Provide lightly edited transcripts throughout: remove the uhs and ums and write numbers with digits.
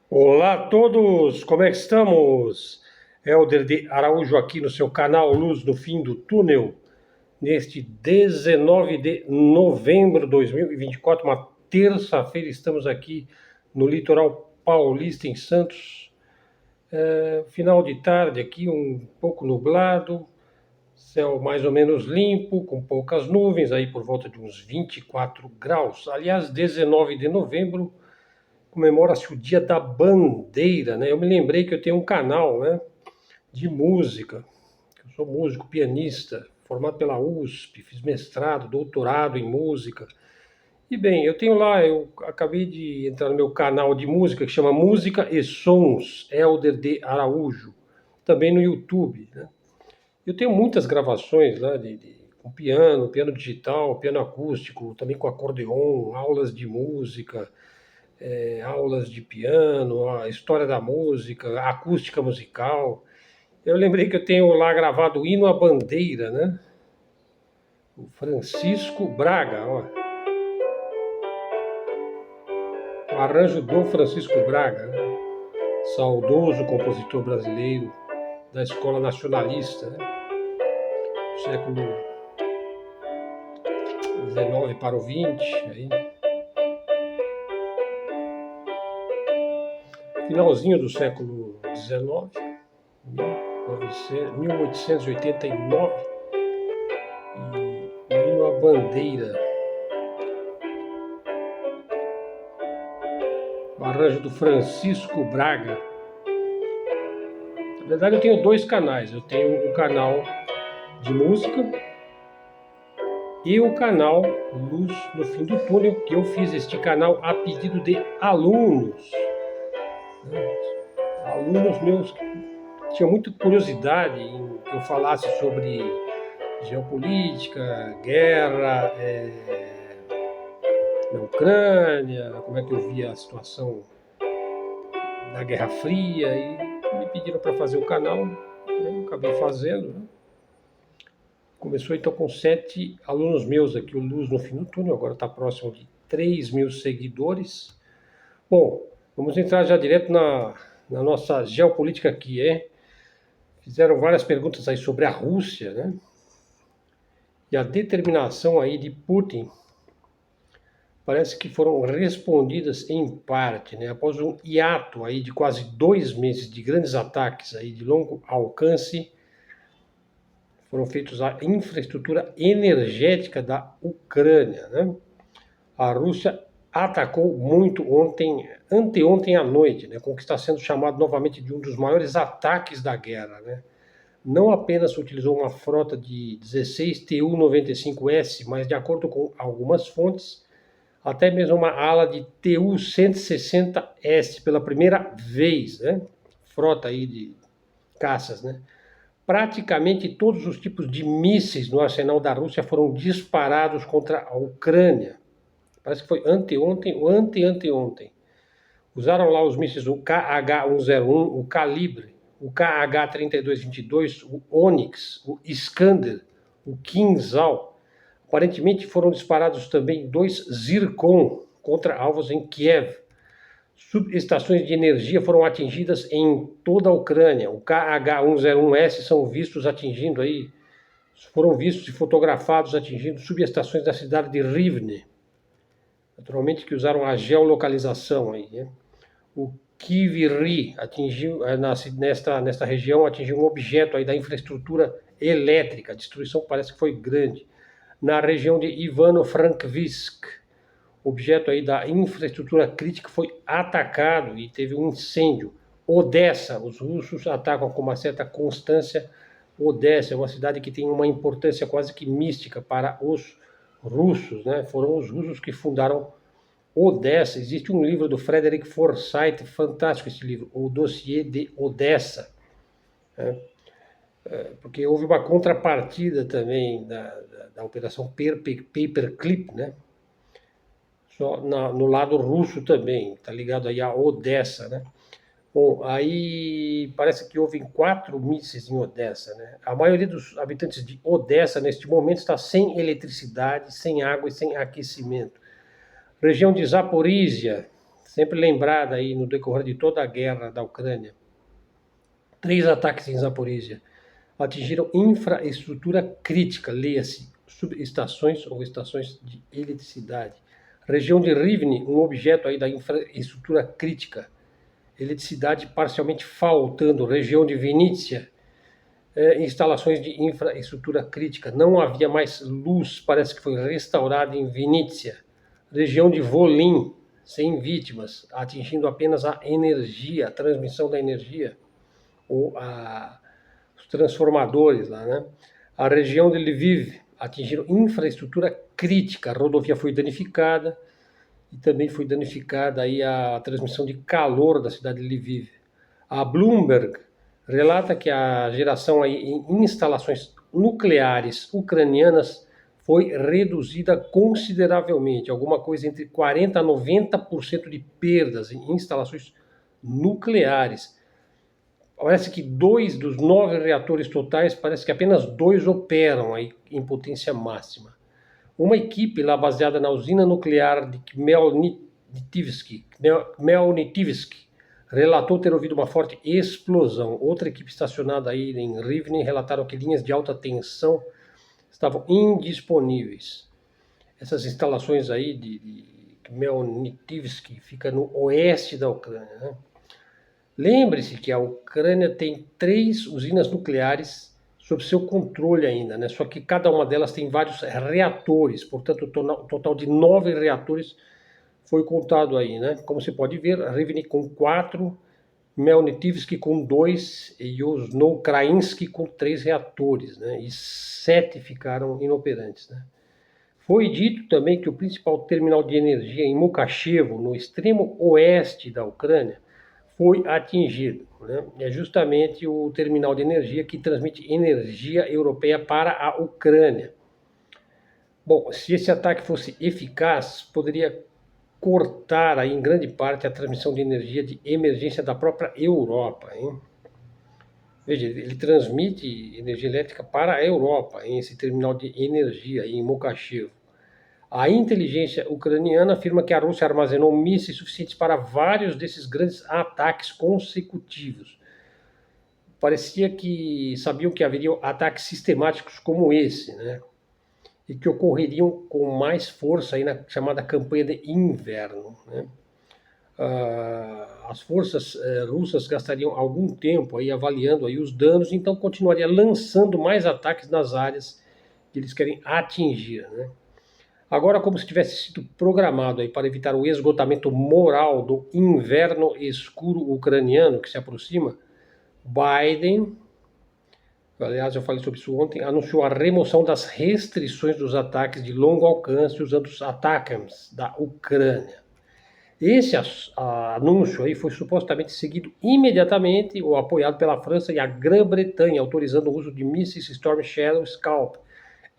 Olá a todos, como é que estamos? Helder de Araújo aqui no seu canal Luz no Fim do Túnel, neste 19 de novembro de 2024, uma terça-feira, estamos aqui no litoral paulista em Santos, final de tarde aqui, um pouco nublado, céu mais ou menos limpo, com poucas nuvens, aí por volta de uns 24 graus. Aliás, 19 de novembro, comemora-se o Dia da Bandeira, né? Eu me lembrei que eu tenho um canal, né, de música. Eu sou músico, pianista, formado pela USP, fiz mestrado, doutorado em música. E bem, eu tenho lá, eu acabei de entrar no meu canal de música que chama Música e Sons, Helder de Araújo, também no YouTube, né? Eu tenho muitas gravações lá com piano, piano digital, piano acústico, também com acordeon, aulas de música, aulas de piano, a história da música, a acústica musical. Eu lembrei que eu tenho lá gravado o hino à bandeira, né? O Francisco Braga, ó. O arranjo do Francisco Braga, né? Saudoso compositor brasileiro da escola nacionalista, né? Do século XIX para o XX, aí. Finalzinho do século XIX, 1889, e o hino à bandeira. O arranjo do Francisco Braga. Na verdade, eu tenho dois canais. Eu tenho o canal de música e o canal Luz no Fim do Túnel, que eu fiz este canal a pedido de alunos. Alunos meus que tinham muita curiosidade em que eu falasse sobre geopolítica, guerra, na Ucrânia, como é que eu via a situação da Guerra Fria, e me pediram para fazer o canal, eu acabei fazendo, né? Começou então com 7 alunos meus aqui, o Luz no Fim do Túnel, agora está próximo de 3.000 seguidores. Bom, vamos entrar já direto na nossa geopolítica aqui, Fizeram várias perguntas aí sobre a Rússia, né? E a determinação aí de Putin parece que foram respondidas em parte, né? Após um hiato aí de quase 2 meses de grandes ataques aí de longo alcance, foram feitos à infraestrutura energética da Ucrânia, né? A Rússia atacou muito anteontem à noite, né, com o que está sendo chamado novamente de um dos maiores ataques da guerra, né? Não apenas utilizou uma frota de 16 Tu-95S, mas de acordo com algumas fontes, até mesmo uma ala de Tu-160S pela primeira vez, né? Frota aí de caças, né? Praticamente todos os tipos de mísseis no arsenal da Rússia foram disparados contra a Ucrânia. Parece que foi anteontem ou anteanteontem. Usaram lá os mísseis o KH-101, o Calibre, o KH-3222, o Onyx, o Iskander, o Kinzhal. Aparentemente foram disparados também 2 Zircon contra alvos em Kiev. Subestações de energia foram atingidas em toda a Ucrânia. O KH-101S foram vistos e fotografados atingindo subestações da cidade de Rivne. Naturalmente que usaram a geolocalização aí, né? O Kiviri atingiu, nesta região, atingiu um objeto aí da infraestrutura elétrica. A destruição parece que foi grande. Na região de Ivano-Frankivsk, objeto aí da infraestrutura crítica foi atacado e teve um incêndio. Odessa, os russos atacam com uma certa constância. Odessa é uma cidade que tem uma importância quase que mística para os russos, né? Foram os russos que fundaram Odessa. Existe um livro do Frederick Forsyth, fantástico esse livro, O Dossiê de Odessa, né? Porque houve uma contrapartida também da Operação Paperclip, né? Só no lado russo também, está ligado aí a Odessa, né? Bom, aí parece que houve 4 mísseis em Odessa, né? A maioria dos habitantes de Odessa, neste momento, está sem eletricidade, sem água e sem aquecimento. Região de Zaporizhia, sempre lembrada aí no decorrer de toda a guerra da Ucrânia. 3 ataques em Zaporizhia atingiram infraestrutura crítica, leia-se, subestações ou estações de eletricidade. Região de Rivne, um objeto aí da infraestrutura crítica, eletricidade parcialmente faltando. Região de Vinícius, instalações de infraestrutura crítica, não havia mais luz, parece que foi restaurada em Vinícius. Região de Volyn, sem vítimas, atingindo apenas a energia, a transmissão da energia, ou os transformadores lá, né? A região de Lviv atingiram infraestrutura crítica, a rodovia foi danificada e também foi danificada aí a transmissão de calor da cidade de Lviv. A Bloomberg relata que a geração aí em instalações nucleares ucranianas foi reduzida consideravelmente, alguma coisa entre 40% a 90% de perdas em instalações nucleares. Parece que 2 dos 9 reatores totais, parece que apenas 2 operam aí em potência máxima. Uma equipe lá baseada na usina nuclear de Khmelnytskyi relatou ter ouvido uma forte explosão. Outra equipe estacionada aí em Rivne relataram que linhas de alta tensão estavam indisponíveis. Essas instalações aí de Khmelnytskyi fica no oeste da Ucrânia, né? Lembre-se que a Ucrânia tem 3 usinas nucleares sob seu controle ainda, né? Só que cada uma delas tem vários reatores, portanto o total de 9 reatores foi contado aí, né? Como você pode ver, Rivne com 4, Khmelnytskyi com 2 e Yuzhno-Ukrainsky com 3 reatores, né? E 7 ficaram inoperantes, né? Foi dito também que o principal terminal de energia em Mukachevo, no extremo oeste da Ucrânia, foi atingido, né? É justamente o terminal de energia que transmite energia europeia para a Ucrânia. Bom, se esse ataque fosse eficaz, poderia cortar aí, em grande parte a transmissão de energia de emergência da própria Europa, hein? Veja, ele transmite energia elétrica para a Europa, em esse terminal de energia em Mukachevo. A inteligência ucraniana afirma que a Rússia armazenou mísseis suficientes para vários desses grandes ataques consecutivos. Parecia que sabiam que haveriam ataques sistemáticos como esse, né? E que ocorreriam com mais força aí na chamada campanha de inverno, né? As forças russas gastariam algum tempo aí avaliando aí os danos, então continuaria lançando mais ataques nas áreas que eles querem atingir, né? Agora, como se tivesse sido programado aí para evitar o esgotamento moral do inverno escuro ucraniano que se aproxima, Biden, aliás, eu falei sobre isso ontem, anunciou a remoção das restrições dos ataques de longo alcance usando os ATACMS da Ucrânia. Esse anúncio aí foi supostamente seguido imediatamente ou apoiado pela França e a Grã-Bretanha, autorizando o uso de mísseis Storm Shadow Scalp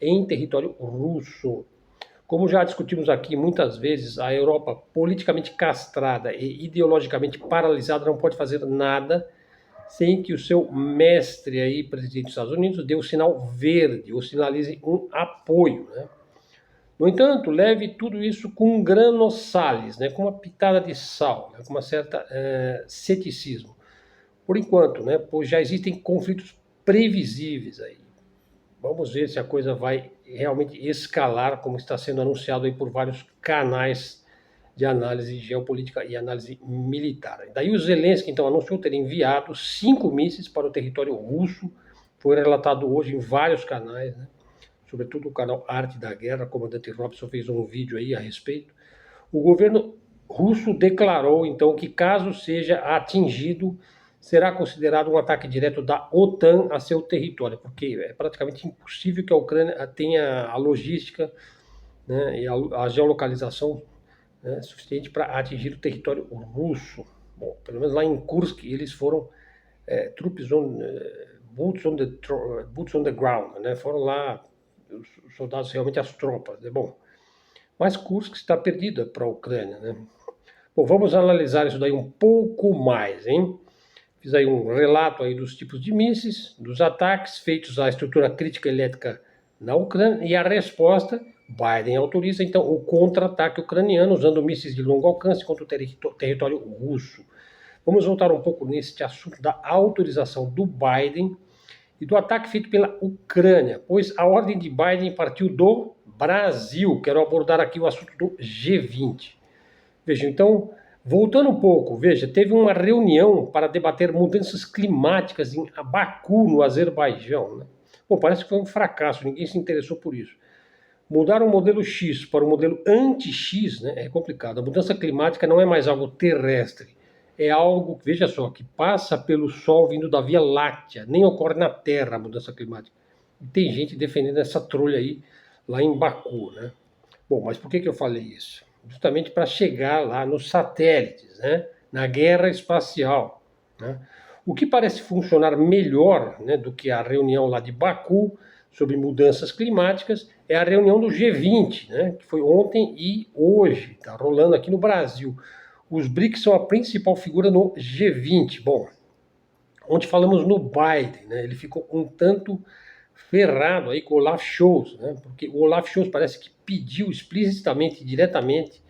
em território russo. Como já discutimos aqui muitas vezes, a Europa politicamente castrada e ideologicamente paralisada não pode fazer nada sem que o seu mestre aí, presidente dos Estados Unidos, dê o sinal verde ou sinalize um apoio, né? No entanto, leve tudo isso com granossales, né, com uma pitada de sal, né, com uma certa ceticismo. Por enquanto, né, pois já existem conflitos previsíveis aí. Vamos ver se a coisa vai realmente escalar, como está sendo anunciado aí por vários canais de análise geopolítica e análise militar. Daí o Zelensky, então, anunciou ter enviado 5 mísseis para o território russo. Foi relatado hoje em vários canais, né? Sobretudo o canal Arte da Guerra. O comandante Robson fez um vídeo aí a respeito. O governo russo declarou, então, que caso seja atingido, será considerado um ataque direto da OTAN a seu território, porque é praticamente impossível que a Ucrânia tenha a logística, né, e a geolocalização, né, suficiente para atingir o território russo. Bom, pelo menos lá em Kursk eles foram boots on the ground, né, foram lá os soldados, realmente as tropas, né, bom. Mas Kursk está perdida para a Ucrânia, né? Bom, vamos analisar isso daí um pouco mais, hein? Fiz aí um relato aí dos tipos de mísseis, dos ataques feitos à estrutura crítica elétrica na Ucrânia e a resposta Biden autoriza, então, o contra-ataque ucraniano usando mísseis de longo alcance contra o território russo. Vamos voltar um pouco nesse assunto da autorização do Biden e do ataque feito pela Ucrânia, pois a ordem de Biden partiu do Brasil. Quero abordar aqui o assunto do G20. Veja, então, voltando um pouco, veja, teve uma reunião para debater mudanças climáticas em Baku, no Azerbaijão, né? Bom, parece que foi um fracasso, ninguém se interessou por isso. Mudar o modelo X para o modelo anti-X, né, é complicado. A mudança climática não é mais algo terrestre, é algo, veja só, que passa pelo Sol vindo da Via Láctea. Nem ocorre na Terra a mudança climática. E tem gente defendendo essa trolha aí, lá em Baku, né? Bom, mas por que eu falei isso? Justamente para chegar lá nos satélites, né, na guerra espacial, né? O que parece funcionar melhor, né, do que a reunião lá de Baku sobre mudanças climáticas é a reunião do G20, né, que foi ontem e hoje, está rolando aqui no Brasil. Os BRICS são a principal figura no G20. Bom, onde falamos no Biden, né, ele ficou um tanto ferrado aí com o Olaf Scholz, né, porque o Olaf Scholz parece que pediu explicitamente, diretamente,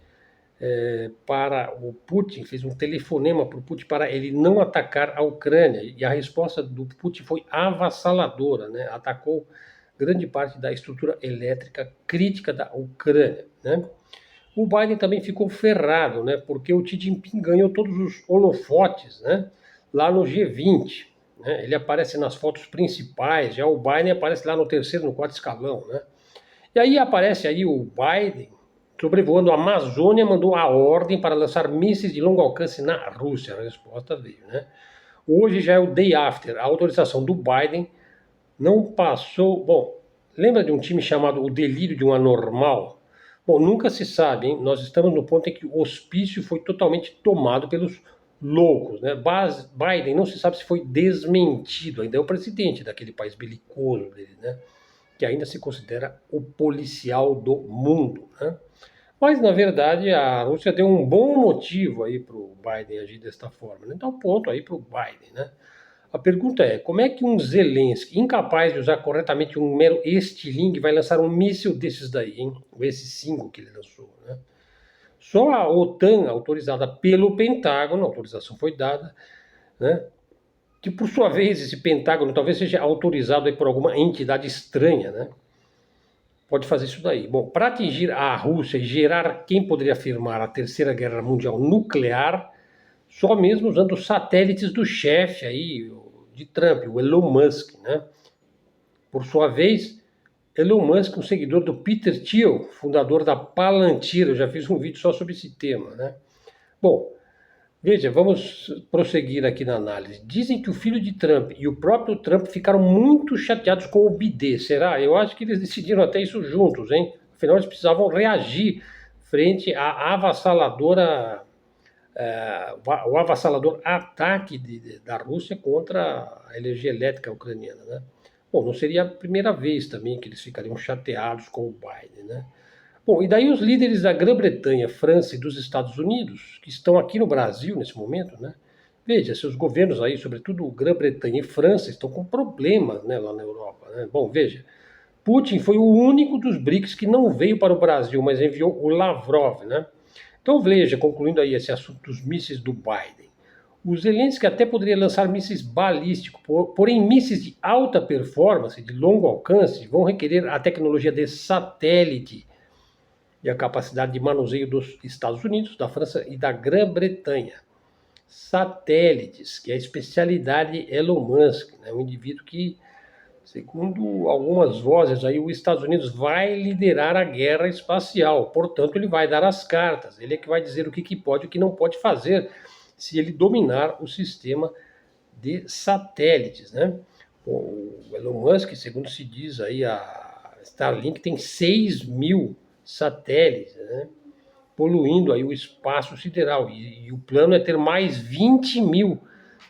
para o Putin, fez um telefonema para o Putin para ele não atacar a Ucrânia. E a resposta do Putin foi avassaladora, né? Atacou grande parte da estrutura elétrica crítica da Ucrânia, né? O Biden também ficou ferrado, né? Porque o Xi Jinping ganhou todos os holofotes, né? Lá no G20. Né? Ele aparece nas fotos principais, já o Biden aparece lá no terceiro, no quarto escalão, né? E aí aparece aí o Biden sobrevoando a Amazônia, mandou a ordem para lançar mísseis de longo alcance na Rússia. A resposta veio, né? Hoje já é o day after. A autorização do Biden não passou. Bom, lembra de um time chamado O Delírio de um Anormal? Bom, nunca se sabe, hein? Nós estamos no ponto em que o hospício foi totalmente tomado pelos loucos, né? Biden não se sabe se foi desmentido, ainda é o presidente daquele país belicoso dele, né? Que ainda se considera o policial do mundo, né? Mas, na verdade, a Rússia deu um bom motivo aí para o Biden agir desta forma, né? Então, ponto aí para o Biden, né? A pergunta é, como é que um Zelensky, incapaz de usar corretamente um mero estilingue, vai lançar um míssil desses daí, hein? O S-5 que ele lançou, né? Só a OTAN, autorizada pelo Pentágono, a autorização foi dada, né? Que, por sua vez, esse Pentágono talvez seja autorizado aí por alguma entidade estranha, né? Pode fazer isso daí. Bom, para atingir a Rússia e gerar quem poderia afirmar a Terceira Guerra Mundial nuclear, só mesmo usando os satélites do chefe aí de Trump, o Elon Musk, né? Por sua vez, Elon Musk, um seguidor do Peter Thiel, fundador da Palantir, eu já fiz um vídeo só sobre esse tema, né? Bom, veja, vamos prosseguir aqui na análise. Dizem que o filho de Trump e o próprio Trump ficaram muito chateados com o BD. Será? Eu acho que eles decidiram até isso juntos, hein? Afinal, eles precisavam reagir frente à avassaladora, o avassalador ataque da Rússia contra a energia elétrica ucraniana, né? Bom, não seria a primeira vez também que eles ficariam chateados com o Biden, né? Bom, e daí os líderes da Grã-Bretanha, França e dos Estados Unidos, que estão aqui no Brasil nesse momento, né? Veja, seus governos aí, sobretudo Grã-Bretanha e França, estão com problemas, né, lá na Europa, né? Bom, veja, Putin foi o único dos BRICS que não veio para o Brasil, mas enviou o Lavrov, né? Então veja, concluindo aí esse assunto dos mísseis do Biden, o Zelensky até poderia lançar mísseis balísticos, porém mísseis de alta performance, de longo alcance, vão requerer a tecnologia de satélite e a capacidade de manuseio dos Estados Unidos, da França e da Grã-Bretanha. Satélites, que é a especialidade Elon Musk, né? Um indivíduo que, segundo algumas vozes aí, os Estados Unidos vai liderar a guerra espacial, portanto ele vai dar as cartas, ele é que vai dizer o que pode e o que não pode fazer se ele dominar o sistema de satélites, né? O Elon Musk, segundo se diz aí, a Starlink tem 6.000 satélites, né? Poluindo aí o espaço sideral. E o plano é ter mais 20.000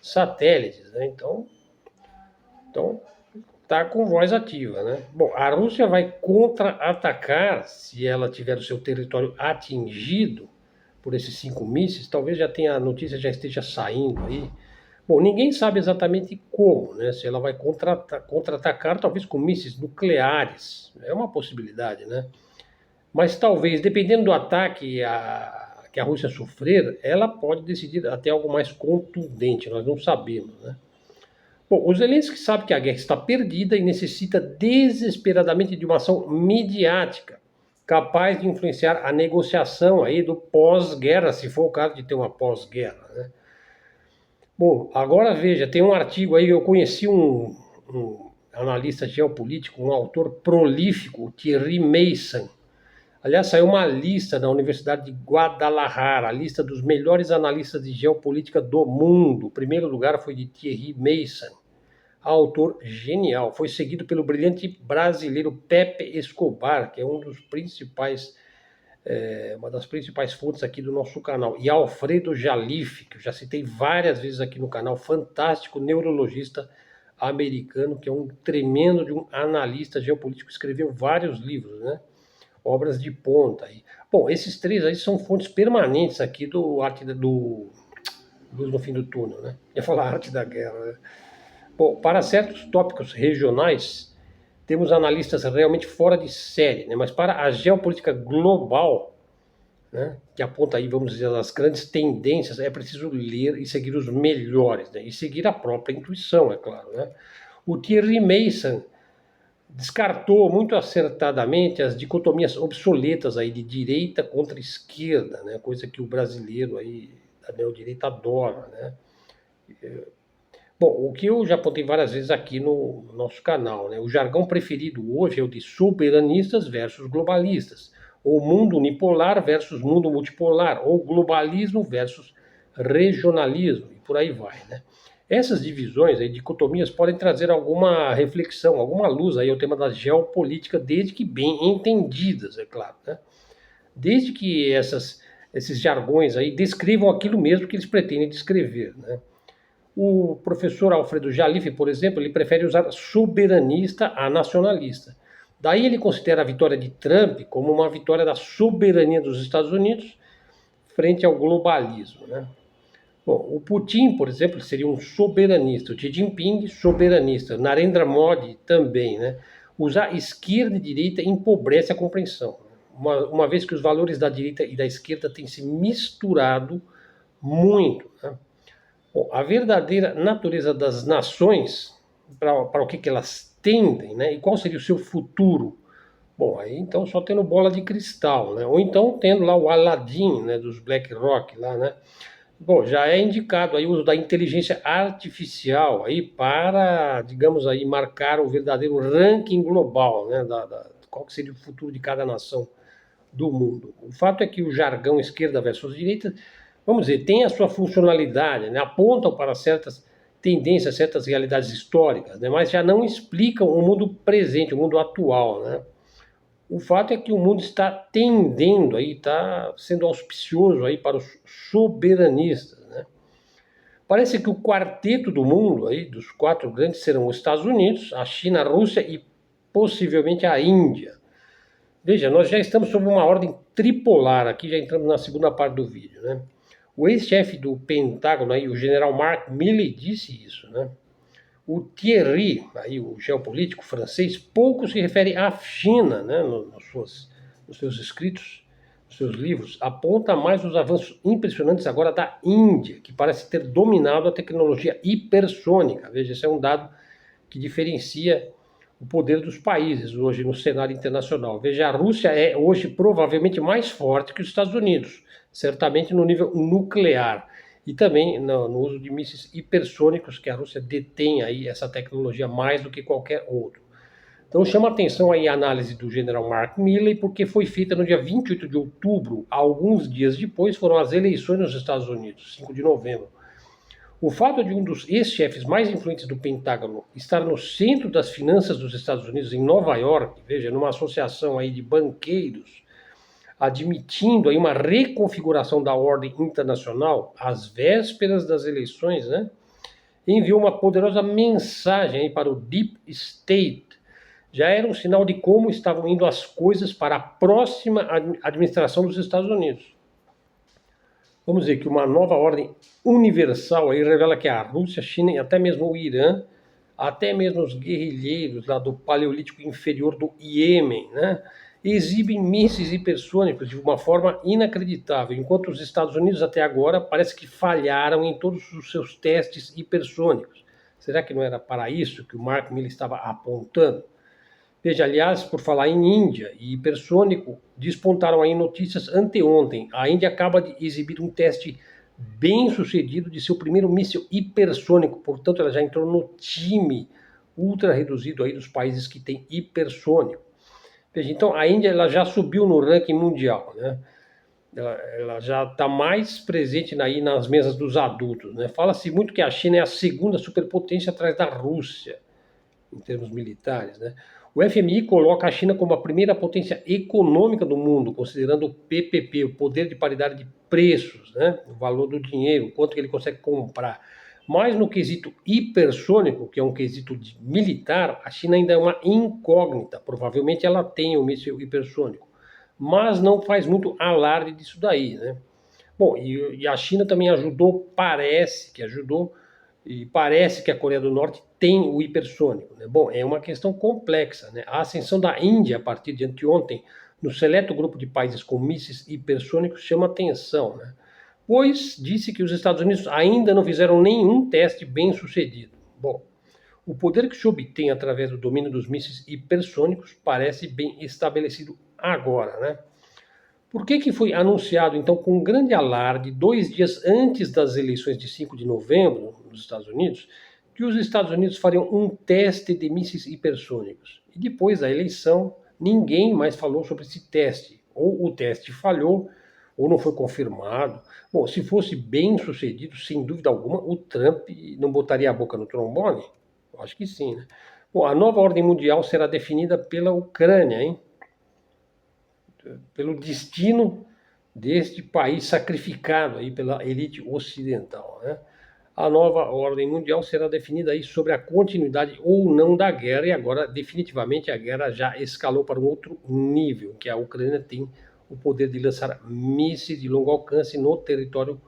satélites, né? Então tá com voz ativa, né? Bom, a Rússia vai contra-atacar se ela tiver o seu território atingido por esses 5 mísseis. Talvez já tenha a notícia já esteja saindo aí. Bom, ninguém sabe exatamente como, né? Se ela vai contra-atacar, talvez com mísseis nucleares. É uma possibilidade, né? Mas talvez, dependendo do ataque que a Rússia sofrer, ela pode decidir até algo mais contundente, nós não sabemos, né? Bom, o Zelensky sabe que a guerra está perdida e necessita desesperadamente de uma ação midiática, capaz de influenciar a negociação aí do pós-guerra, se for o caso de ter uma pós-guerra, né? Bom, agora veja, tem um artigo aí, eu conheci um analista geopolítico, um autor prolífico, o Thierry Meyssan. Aliás, saiu uma lista da Universidade de Guadalajara, a lista dos melhores analistas de geopolítica do mundo. O primeiro lugar foi de Thierry Meyssan, autor genial. Foi seguido pelo brilhante brasileiro Pepe Escobar, que é uma das principais fontes aqui do nosso canal. E Alfredo Jalife, que eu já citei várias vezes aqui no canal, fantástico neurologista americano, que é um tremendo de um analista geopolítico, escreveu vários livros, né? Obras de ponta aí. Bom, esses três aí são fontes permanentes aqui do Luz no Fim do Túnel, né? Ia falar Arte da Guerra, né? Bom, para certos tópicos regionais, temos analistas realmente fora de série, né? Mas para a geopolítica global, né, que aponta aí, vamos dizer, as grandes tendências, é preciso ler e seguir os melhores, né? E seguir a própria intuição, é claro, né? O Thierry Meyssan descartou muito acertadamente as dicotomias obsoletas aí de direita contra esquerda, né? Coisa que o brasileiro aí da neodireita adora, né? Bom, o que eu já apontei várias vezes aqui no nosso canal, né? O jargão preferido hoje é o de soberanistas versus globalistas, ou mundo unipolar versus mundo multipolar, ou globalismo versus regionalismo, e por aí vai, né? Essas divisões, aí, dicotomias, podem trazer alguma reflexão, alguma luz aí ao tema da geopolítica, desde que bem entendidas, é claro, né? Desde que esses jargões aí descrevam aquilo mesmo que eles pretendem descrever, né? O professor Alfredo Jalife, por exemplo, ele prefere usar soberanista a nacionalista. Daí ele considera a vitória de Trump como uma vitória da soberania dos Estados Unidos frente ao globalismo, né? Bom, o Putin, por exemplo, seria um soberanista. O Xi Jinping, soberanista. Narendra Modi também, né? Usar esquerda e direita empobrece a compreensão. Uma vez que os valores da direita e da esquerda têm se misturado muito, né? Bom, a verdadeira natureza das nações, para o que elas tendem, né? E qual seria o seu futuro? Bom, aí então só tendo bola de cristal, né? Ou então tendo lá o Aladdin, né, dos BlackRock lá, né? Bom, já é indicado aí o uso da inteligência artificial aí para, digamos aí, marcar o verdadeiro ranking global, né, qual que seria o futuro de cada nação do mundo. O fato é que o jargão esquerda versus direita, vamos dizer, tem a sua funcionalidade, né, apontam para certas tendências, certas realidades históricas, né, mas já não explicam o mundo presente, o mundo atual, né. O fato é que o mundo está tendendo aí, está sendo auspicioso aí para os soberanistas, né? Parece que o quarteto do mundo aí, dos quatro grandes, serão os Estados Unidos, a China, a Rússia e possivelmente a Índia. Veja, nós já estamos sob uma ordem tripolar, aqui já entramos na segunda parte do vídeo, né? O ex-chefe do Pentágono aí, o general Mark Milley, disse isso, né? O Thierry, aí, o geopolítico francês, pouco se refere à China, né, nos seus escritos, nos seus livros, aponta mais os avanços impressionantes agora da Índia, que parece ter dominado a tecnologia hipersônica. Veja, esse é um dado que diferencia o poder dos países hoje no cenário internacional. Veja, a Rússia é hoje provavelmente mais forte que os Estados Unidos, certamente no nível nuclear. E também no uso de mísseis hipersônicos, que a Rússia detém aí essa tecnologia mais do que qualquer outro. Então chama atenção aí a análise do general Mark Milley, porque foi feita no dia 28 de outubro, alguns dias depois foram as eleições nos Estados Unidos, 5 de novembro. O fato de um dos ex-chefes mais influentes do Pentágono estar no centro das finanças dos Estados Unidos, em Nova York, veja, numa associação aí de banqueiros, admitindo aí uma reconfiguração da ordem internacional às vésperas das eleições, né, enviou uma poderosa mensagem aí para o Deep State. Já era um sinal de como estavam indo as coisas para a próxima administração dos Estados Unidos. Vamos dizer que uma nova ordem universal aí revela que a Rússia, a China e até mesmo o Irã, até mesmo os guerrilheiros lá do Paleolítico Inferior do Iêmen, né, exibem mísseis hipersônicos de uma forma inacreditável, enquanto os Estados Unidos até agora parece que falharam em todos os seus testes hipersônicos. Será que não era para isso que o Mark Milley estava apontando? Veja, aliás, por falar em Índia e hipersônico, despontaram aí notícias anteontem. A Índia acaba de exibir um teste bem sucedido de seu primeiro míssil hipersônico, portanto ela já entrou no time ultra reduzido aí dos países que têm hipersônico. Veja, então a Índia ela já subiu no ranking mundial, né? Ela já está mais presente aí nas mesas dos adultos, né? Fala-se muito que a China é a segunda superpotência atrás da Rússia, em termos militares, né? O FMI coloca a China como a primeira potência econômica do mundo, considerando o PPP, o poder de paridade de preços, né? O valor do dinheiro, quanto que ele consegue comprar. Mas no quesito hipersônico, que é um quesito militar, a China ainda é uma incógnita. Provavelmente ela tem o míssil hipersônico, mas não faz muito alarde disso daí, né? Bom, e a China também ajudou, e parece que a Coreia do Norte tem o hipersônico, né? Bom, é uma questão complexa, né? A ascensão da Índia a partir de anteontem no seleto grupo de países com mísseis hipersônicos chama atenção, né? Pois disse que os Estados Unidos ainda não fizeram nenhum teste bem sucedido. Bom, o poder que se obtém através do domínio dos mísseis hipersônicos parece bem estabelecido agora, né? Por que foi anunciado, então, com grande alarde, 2 dias antes das eleições de 5 de novembro, nos Estados Unidos, que os Estados Unidos fariam um teste de mísseis hipersônicos? E depois da eleição, ninguém mais falou sobre esse teste. Ou o teste falhou, ou não foi confirmado. Bom, se fosse bem sucedido, sem dúvida alguma, o Trump não botaria a boca no trombone? Eu acho que sim, né? Bom, a nova ordem mundial será definida pela Ucrânia, hein? Pelo destino deste país sacrificado aí pela elite ocidental, né? A nova ordem mundial será definida aí sobre a continuidade ou não da guerra, e agora definitivamente a guerra já escalou para um outro nível, que a Ucrânia tem o poder de lançar mísseis de longo alcance no território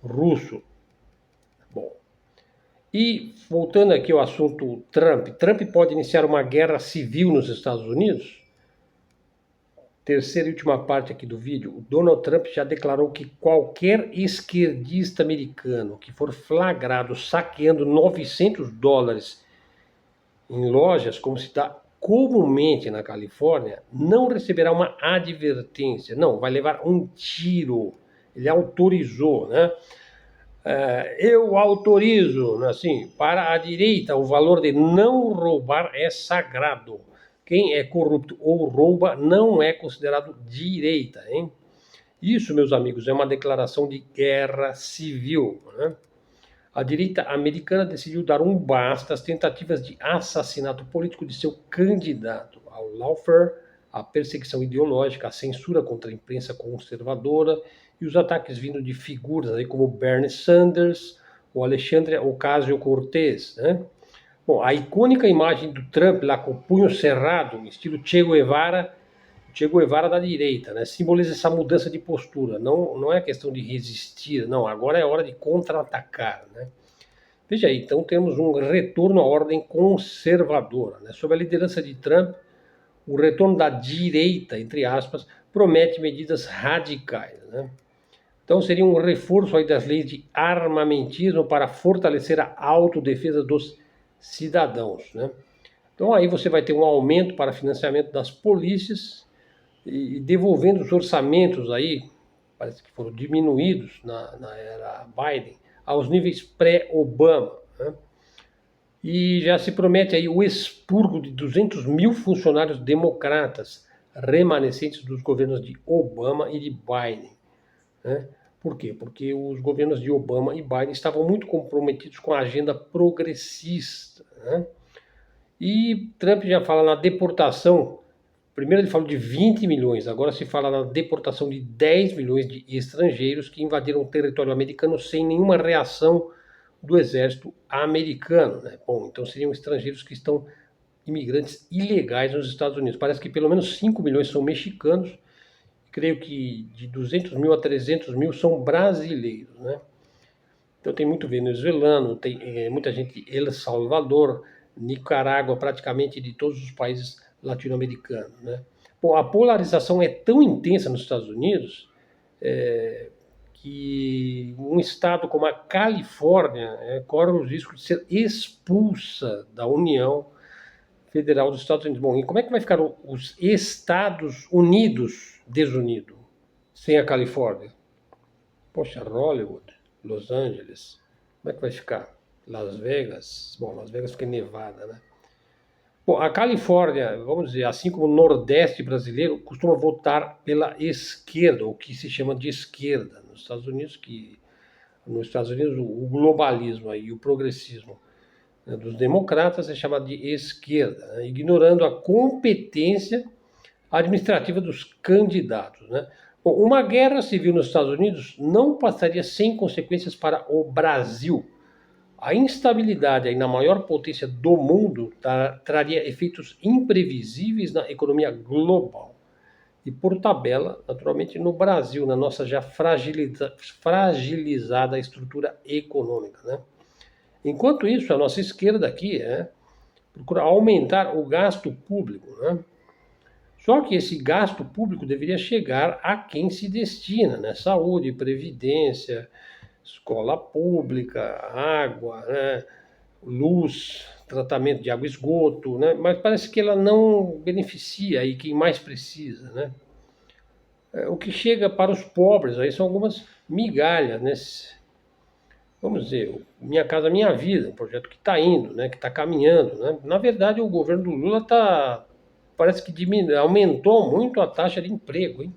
russo. Bom, e voltando aqui ao assunto Trump, Trump pode iniciar uma guerra civil nos Estados Unidos? Terceira e última parte aqui do vídeo, o Donald Trump já declarou que qualquer esquerdista americano que for flagrado saqueando $900 em lojas, como se dá comumente na Califórnia, não receberá uma advertência, não, vai levar um tiro. Ele autorizou, né? Eu autorizo, assim, para a direita, o valor de não roubar é sagrado. Quem é corrupto ou rouba não é considerado direita, hein? Isso, meus amigos, é uma declaração de guerra civil, né? A direita americana decidiu dar um basta às tentativas de assassinato político de seu candidato, ao lawfare, à perseguição ideológica, à censura contra a imprensa conservadora e os ataques vindo de figuras aí como Bernie Sanders ou Alexandre Ocasio-Cortez, né? Bom, a icônica imagem do Trump lá com o punho cerrado, estilo Che Guevara da direita, né? Simboliza essa mudança de postura. Não é questão de resistir, não. Agora é hora de contra-atacar, né? Veja aí, então temos um retorno à ordem conservadora, né? Sob a liderança de Trump, o retorno da direita, entre aspas, promete medidas radicais, né? Então seria um reforço aí das leis de armamentismo para fortalecer a autodefesa dos cidadãos, né? Então aí você vai ter um aumento para financiamento das polícias e devolvendo os orçamentos aí, parece que foram diminuídos na era Biden, aos níveis pré-Obama, né? E já se promete aí o expurgo de 200 mil funcionários democratas remanescentes dos governos de Obama e de Biden, né? Por quê? Porque os governos de Obama e Biden estavam muito comprometidos com a agenda progressista, né? E Trump já fala na deportação. Primeiro ele falou de 20 milhões, agora se fala na deportação de 10 milhões de estrangeiros que invadiram o território americano sem nenhuma reação do exército americano, né? Bom, então seriam estrangeiros que estão imigrantes ilegais nos Estados Unidos. Parece que pelo menos 5 milhões são mexicanos, creio que de 200 mil a 300 mil são brasileiros, né? Então tem muito venezuelano, tem muita gente de El Salvador, Nicarágua, praticamente de todos os países latino-americanos, né? Bom, a polarização é tão intensa nos Estados Unidos que um estado como a Califórnia corre o risco de ser expulsa da União Federal dos Estados Unidos. Bom, e como é que vai ficar os Estados Unidos desunidos sem a Califórnia? Poxa, Hollywood, Los Angeles, como é que vai ficar? Las Vegas? Bom, Las Vegas fica em Nevada, né? Bom, a Califórnia, vamos dizer, assim como o Nordeste brasileiro, costuma votar pela esquerda, o que se chama de esquerda. Nos Estados Unidos, o globalismo aí, o progressismo, né, dos democratas é chamado de esquerda, né, ignorando a competência administrativa dos candidatos, né? Bom, uma guerra civil nos Estados Unidos não passaria sem consequências para o Brasil. A instabilidade aí na maior potência do mundo traria efeitos imprevisíveis na economia global. E por tabela, naturalmente, no Brasil, na nossa já fragilizada estrutura econômica, né? Enquanto isso, a nossa esquerda aqui procura aumentar o gasto público, né? Só que esse gasto público deveria chegar a quem se destina, né? Saúde, previdência, escola pública, água, né? Luz, tratamento de água e esgoto, né? Mas parece que ela não beneficia aí quem mais precisa, né? O que chega para os pobres aí são algumas migalhas, né? Vamos dizer, Minha Casa Minha Vida, um projeto que está indo, né? Que está caminhando, né? Na verdade, o governo do Lula parece que aumentou muito a taxa de emprego, hein?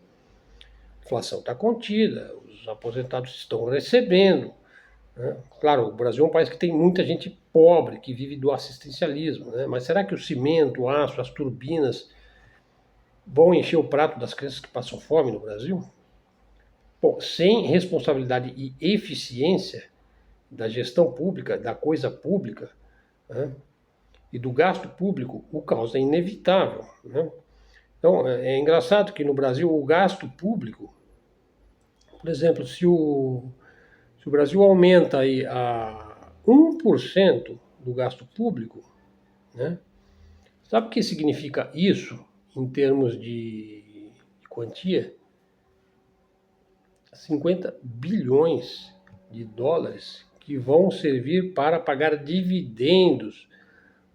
A inflação está contida, os aposentados estão recebendo, né? Claro, o Brasil é um país que tem muita gente pobre, que vive do assistencialismo, né? Mas será que o cimento, o aço, as turbinas vão encher o prato das crianças que passam fome no Brasil? Bom, sem responsabilidade e eficiência da gestão pública, da coisa pública, né, e do gasto público, o caos é inevitável, né? Então, é engraçado que no Brasil o gasto público, por exemplo, se o Brasil aumenta aí a 1% do gasto público, né? Sabe o que significa isso em termos de quantia? 50 bilhões de dólares que vão servir para pagar dividendos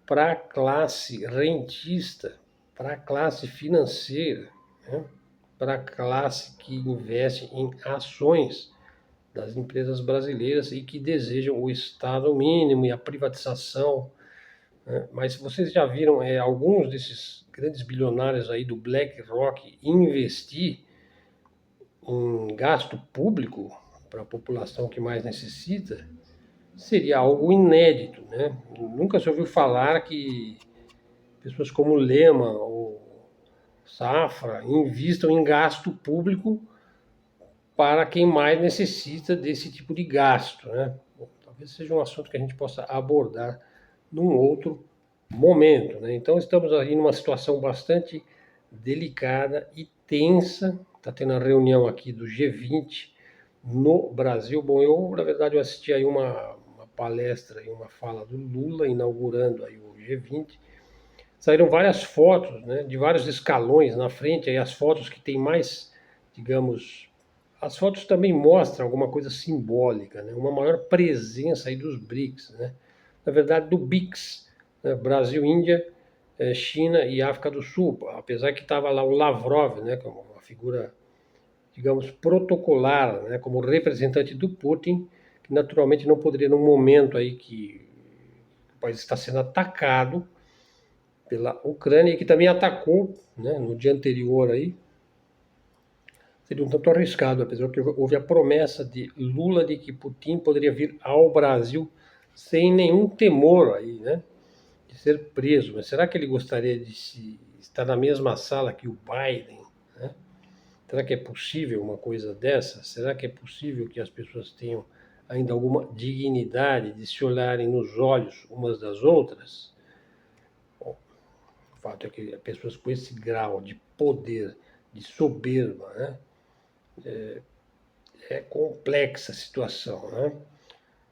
para a classe rentista, para a classe financeira, né? Para a classe que investe em ações das empresas brasileiras e que desejam o Estado mínimo e a privatização, né? Mas vocês já viram alguns desses grandes bilionários aí do BlackRock investir em gasto público para a população que mais necessita? Seria algo inédito, né? Nunca se ouviu falar que pessoas como Lema ou Safra invistam em gasto público para quem mais necessita desse tipo de gasto, né? Bom, talvez seja um assunto que a gente possa abordar num outro momento, né? Então estamos aí numa situação bastante delicada e tensa. Está tendo a reunião aqui do G20 no Brasil. Bom, na verdade, eu assisti aí uma palestra e uma fala do Lula inaugurando aí o G20. Saíram várias fotos, né, de vários escalões na frente, aí as fotos que tem mais, digamos, as fotos também mostram alguma coisa simbólica, né, uma maior presença aí dos BRICS, né, na verdade do BICS, né, Brasil, Índia, China e África do Sul, apesar que estava lá o Lavrov, né, como uma figura, digamos, protocolar, né, como representante do Putin, que naturalmente não poderia, num momento aí que o país está sendo atacado pela Ucrânia, que também atacou, né, no dia anterior aí, seria um tanto arriscado, apesar que houve a promessa de Lula de que Putin poderia vir ao Brasil sem nenhum temor aí, né, de ser preso. Mas será que ele gostaria de estar na mesma sala que o Biden, né? Será que é possível uma coisa dessa? Será que é possível que as pessoas tenham ainda alguma dignidade de se olharem nos olhos umas das outras? Bom, o fato é que pessoas com esse grau de poder, de soberba, né, é complexa a situação, né?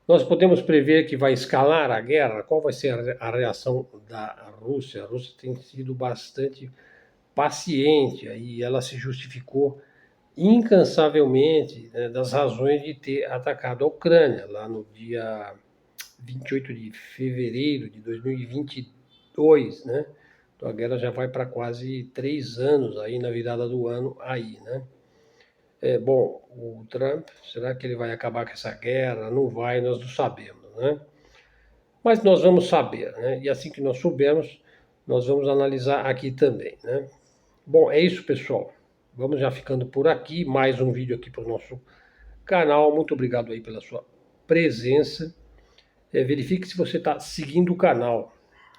Nós podemos prever que vai escalar a guerra? Qual vai ser a reação da Rússia? A Rússia tem sido bastante paciente, aí ela se justificou incansavelmente, né, das razões de ter atacado a Ucrânia, lá no dia 28 de fevereiro de 2022, né? Então a guerra já vai para quase 3 anos aí na virada do ano aí, né? Bom, o Trump, será que ele vai acabar com essa guerra? Não vai, nós não sabemos, né? Mas nós vamos saber, né? E assim que nós soubermos, nós vamos analisar aqui também, né? Bom, é isso, pessoal. Vamos já ficando por aqui. Mais um vídeo aqui para o nosso canal. Muito obrigado aí pela sua presença. Verifique se você está seguindo o canal.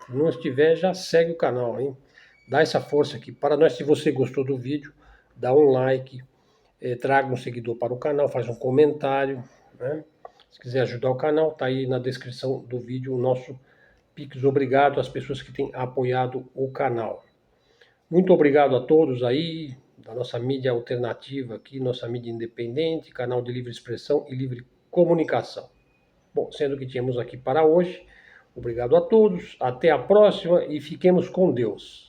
Se não estiver, já segue o canal, hein? Dá essa força aqui para nós. Se você gostou do vídeo, dá um like, traga um seguidor para o canal, faz um comentário, né? Se quiser ajudar o canal, tá aí na descrição do vídeo o nosso Pix. Obrigado às pessoas que têm apoiado o canal. Muito obrigado a todos aí, da nossa mídia alternativa aqui, nossa mídia independente, canal de livre expressão e livre comunicação. Bom, sendo que tínhamos aqui para hoje, obrigado a todos, até a próxima e fiquemos com Deus.